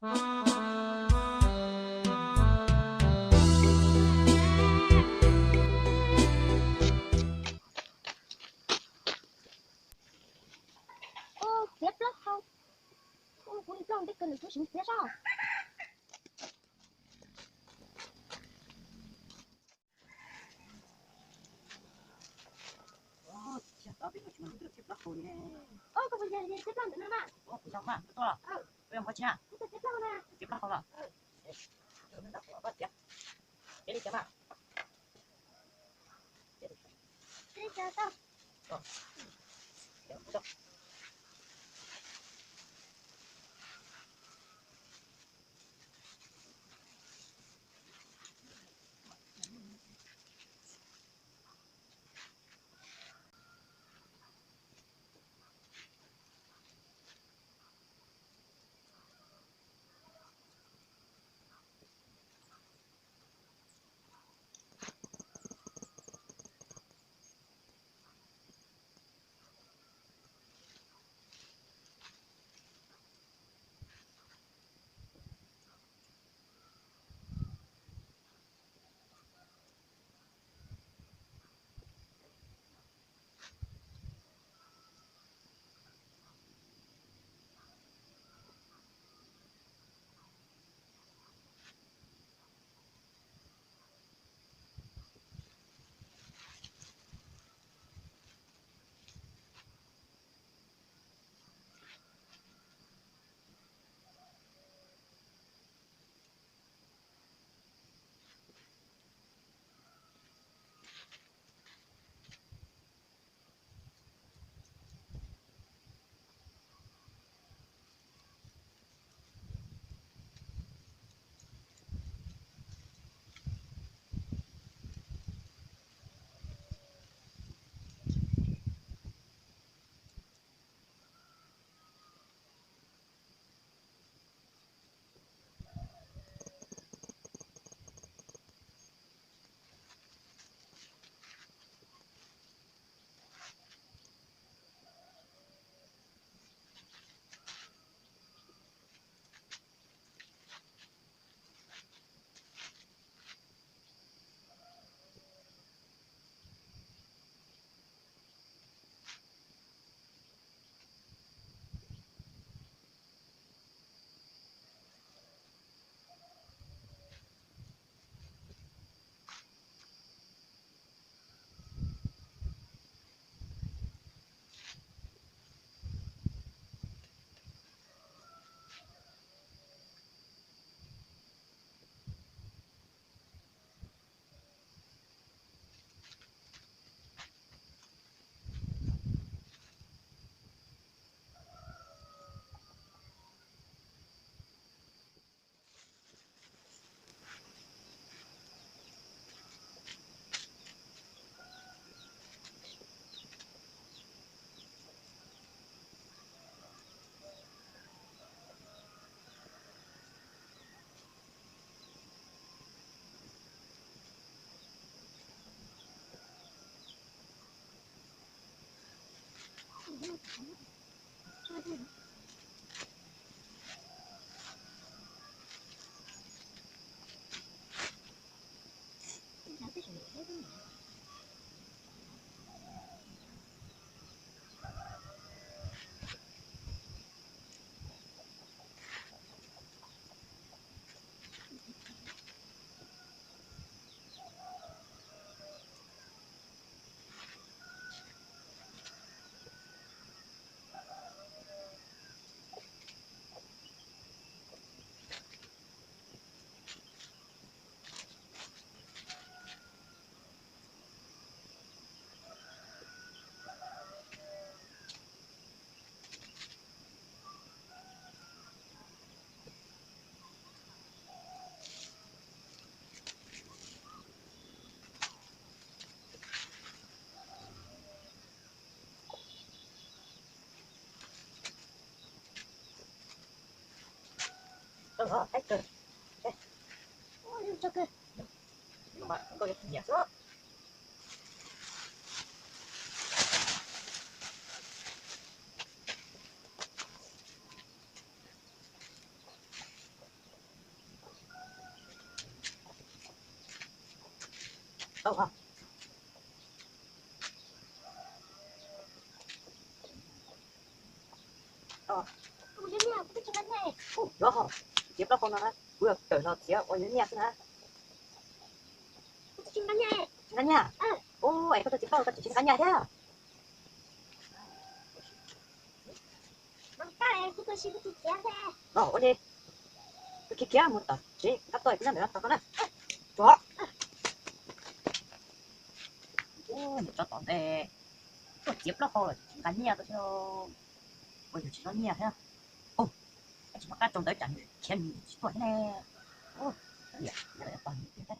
Tiếp lắm không? Cũng trong cái cần tôi xin tiếp sao? Kau boleh jadi tiếp lắm nữa mà. Không mà, to à? Bây giờ có chứ nào? Tiếp lắm nè. Tiếp lắm không à? Mình đặt vào bắt tiếp. Thế đi cho bạn. Thế cho tao. Được. Hết rồi. Ôi, cho kìa. Bạn có cái nhẹ đó. đâu hả? Ủa đến nhà cũng chẳng này. Ồ, đó hả? Tiếp đó con nó vừa tới nó tiếp ở những nhà nữa. Cũng chẳng nhà. Chính cả nhà. Ồ, ấy có tôi tiếp đâu, tôi chỉ chính cả nhà thế à? Bằng cái cũng tôi xin cái tiền ra. Ở đi. Cái kia một tờ, chị, cắt tôi cái nữa, tao có nè. Đó. Ồ, cho tao đây. Tôi tiếp đó thôi, chính cả nhà tôi cho. Ôi, chỉ nó nhà thế à? Ồ, chỉ mà cắt trong tới chẳng, khen tuổi nè. Ồ, dạ, toàn như thế.